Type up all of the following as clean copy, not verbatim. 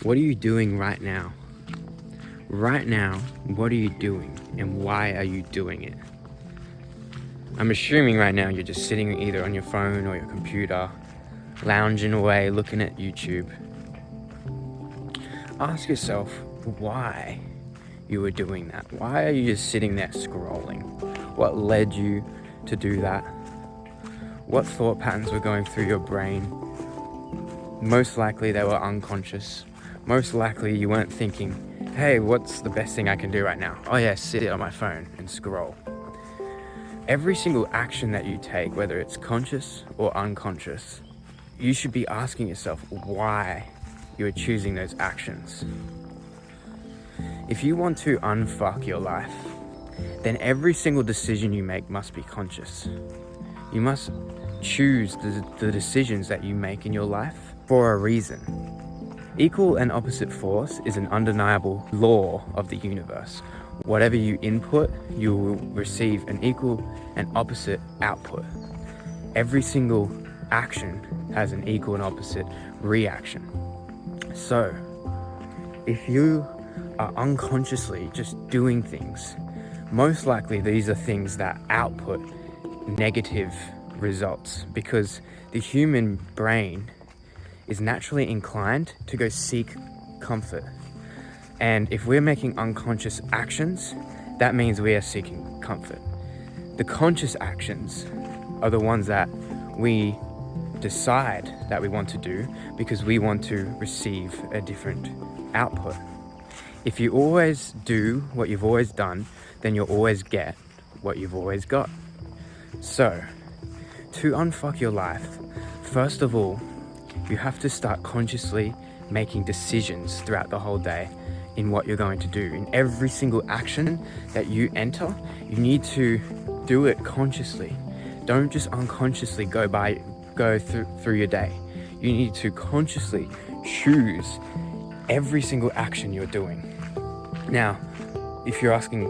What are you doing right now? Right now, what are you doing and why are you doing it? I'm assuming right now you're just sitting either on your phone or your computer, lounging away, looking at YouTube. Ask yourself why you were doing that. Why are you just sitting there scrolling? What led you to do that? What thought patterns were going through your brain? Most likely they were unconscious. Most likely you weren't thinking, hey, what's the best thing I can do right now? Oh yeah, sit on my phone and scroll. Every single action that you take, whether it's conscious or unconscious, you should be asking yourself why you are choosing those actions. If you want to unfuck your life, then every single decision you make must be conscious. You must choose the decisions that you make in your life for a reason. Equal and opposite force is an undeniable law of the universe. Whatever you input, you will receive an equal and opposite output. Every single action has an equal and opposite reaction. So, if you are unconsciously just doing things, most likely these are things that output negative results, because the human brain is naturally inclined to go seek comfort. And if we're making unconscious actions, that means we are seeking comfort. The conscious actions are the ones that we decide that we want to do because we want to receive a different output. If you always do what you've always done, then you'll always get what you've always got. So, to unfuck your life, first of all, you have to start consciously making decisions throughout the whole day in what you're going to do. In every single action that you enter, you need to do it consciously. Don't just unconsciously go through your day. You need to consciously choose every single action you're doing. Now, if you're asking,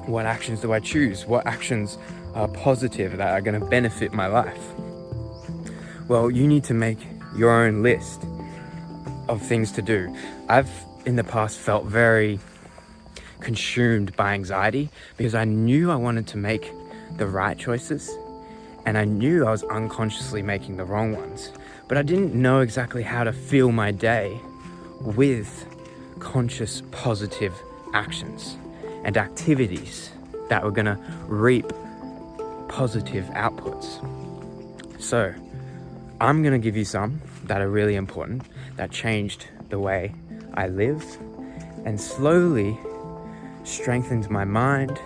what actions do I choose? What actions are positive that are going to benefit my life? Well, you need to make your own list of things to do. I've in the past felt very consumed by anxiety because I knew I wanted to make the right choices and I knew I was unconsciously making the wrong ones, but I didn't know exactly how to fill my day with conscious positive actions and activities that were going to reap positive outputs. So I'm going to give you some that are really important, that changed the way I live and slowly strengthened my mind,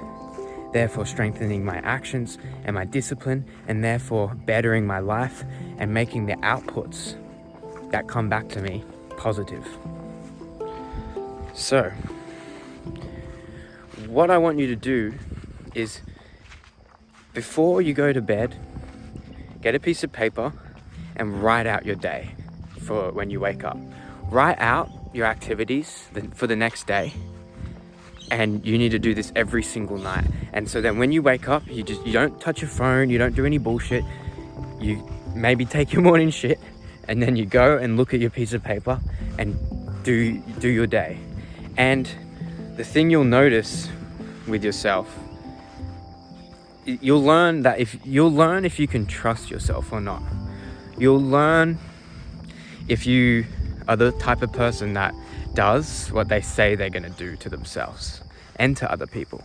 therefore strengthening my actions and my discipline, and therefore bettering my life and making the outputs that come back to me positive. So, what I want you to do is, before you go to bed, get a piece of paper and write out your day for when you wake up. Write out your activities for the next day, and you need to do this every single night. And so then when you wake up, you don't touch your phone, you don't do any bullshit, you maybe take your morning shit, and then you go and look at your piece of paper and do your day. And the thing you'll notice with yourself, you'll learn if you can trust yourself or not. You'll learn if you are the type of person that does what they say they're going to do to themselves and to other people.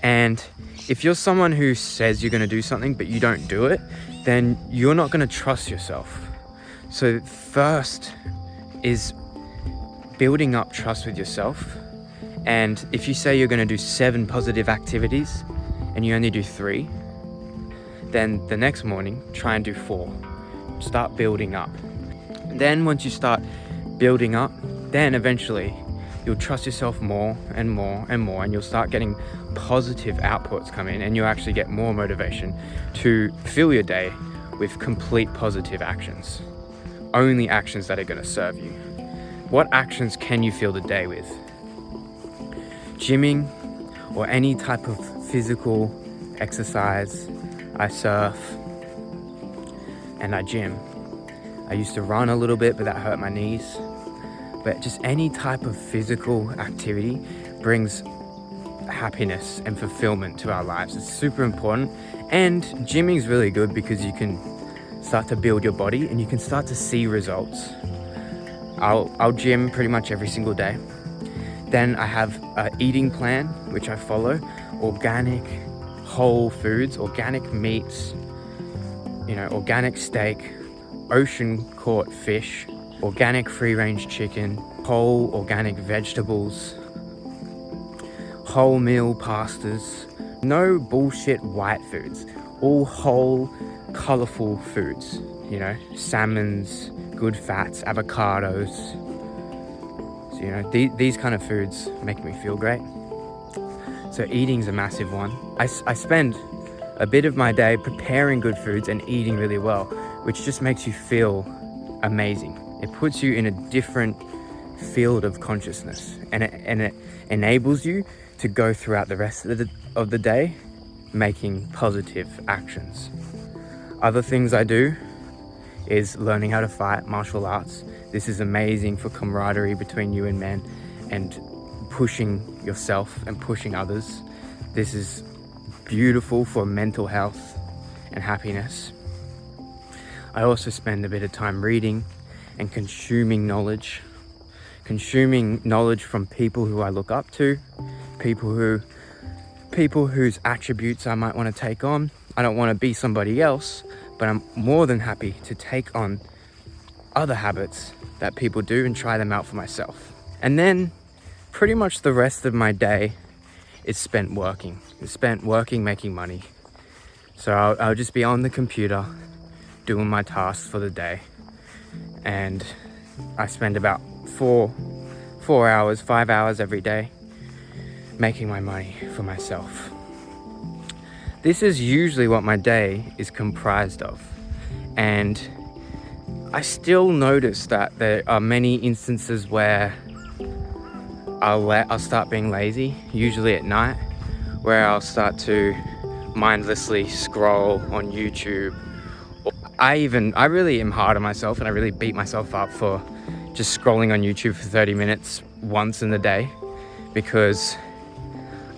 And if you're someone who says you're going to do something but you don't do it, then you're not going to trust yourself. So first is building up trust with yourself. And if you say you're going to do 7 positive activities and you only do 3, then the next morning try and do 4. Start building up. Then once you start building up, then eventually you'll trust yourself more and more and more, and you'll start getting positive outputs come in, and you'll actually get more motivation to fill your day with complete positive actions. Only actions that are going to serve you. What actions can you fill the day with? Gymming or any type of physical exercise. I surf and I gym. I used to run a little bit, but that hurt my knees. but just any type of physical activity brings happiness and fulfillment to our lives. It's super important. And gymming is really good because you can start to build your body and you can start to see results. I'll gym pretty much every single day. Then I have an eating plan which I follow: organic whole foods, organic meats, organic steak, ocean caught fish, organic free-range chicken, whole organic vegetables, wholemeal pastas, no bullshit white foods, all whole, colorful foods, salmons, good fats, avocados. So, these kind of foods make me feel great. So eating's a massive one. I spend a bit of my day preparing good foods and eating really well, which just makes you feel amazing. It puts you in a different field of consciousness, and it enables you to go throughout the rest of the day making positive actions. Other things I do is learning how to fight, martial arts. This is amazing for camaraderie between you and men and pushing yourself and pushing others. This is beautiful for mental health and happiness. I also spend a bit of time reading and consuming knowledge from people who I look up to, people whose attributes I might want to take on. I don't want to be somebody else, but I'm more than happy to take on other habits that people do and try them out for myself. And then pretty much the rest of my day is spent working. It's spent working, making money. So I'll just be on the computer doing my tasks for the day. And I spend about 5 hours every day making my money for myself. This is usually what my day is comprised of. And I still notice that there are many instances where I'll start being lazy, usually at night, where I'll start to mindlessly scroll on YouTube. I really am hard on myself, and I really beat myself up for just scrolling on YouTube for 30 minutes once in the day, because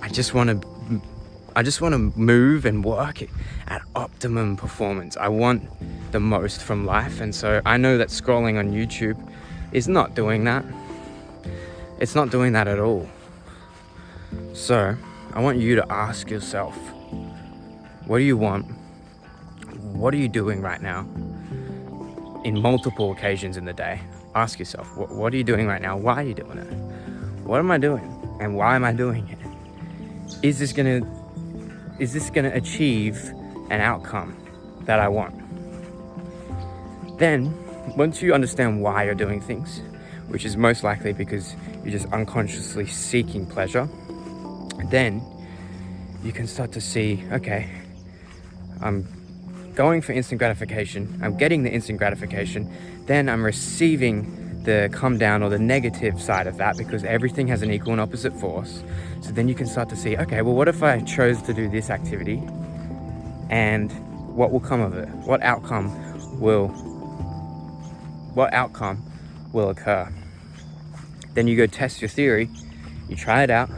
I just want to move and work at optimum performance. I want the most from life, and so I know that scrolling on YouTube is not doing that. It's not doing that at all. So I want you to ask yourself, what do you want? What are you doing right now? In multiple occasions in the day, ask yourself, what are you doing right now? Why are you doing it? What am I doing? And why am I doing it? Is this gonna achieve an outcome that I want? Then, once you understand why you're doing things, which is most likely because you're just unconsciously seeking pleasure, then you can start to see, okay, I'm going for instant gratification, I'm getting the instant gratification, then I'm receiving the come down or the negative side of that, because everything has an equal and opposite force. So then you can start to see, okay, well, what if I chose to do this activity, and what will come of it? What outcome will occur? Then you go test your theory, you try it out,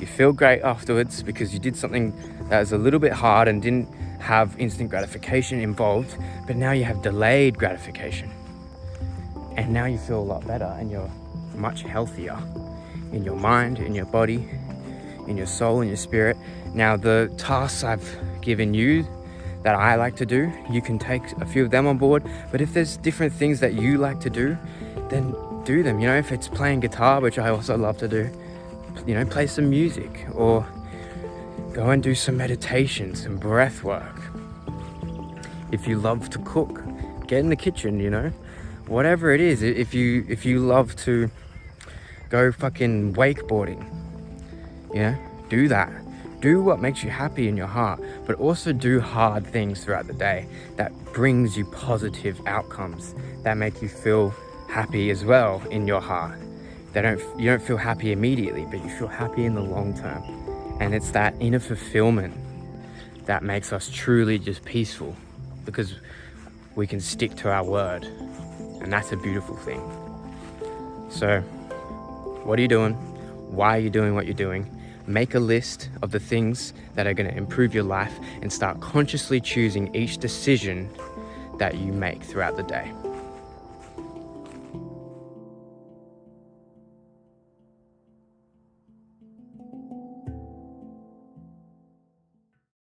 you feel great afterwards because you did something that was a little bit hard and didn't have instant gratification involved, but now you have delayed gratification. And now you feel a lot better, and you're much healthier in your mind, in your body, in your soul, in your spirit. Now, the tasks I've given you that I like to do, you can take a few of them on board, but if there's different things that you like to do, then do them. If it's playing guitar, which I also love to do, play some music, or go and do some meditation, some breath work. If you love to cook, get in the kitchen, whatever it is. If you love to go fucking wakeboarding, do that. Do what makes you happy in your heart, but also do hard things throughout the day that brings you positive outcomes that make you feel happy as well in your heart. You don't feel happy immediately, but you feel happy in the long term. And it's that inner fulfillment that makes us truly just peaceful, because we can stick to our word, and that's a beautiful thing. So, what are you doing? Why are you doing what you're doing? Make a list of the things that are going to improve your life and start consciously choosing each decision that you make throughout the day.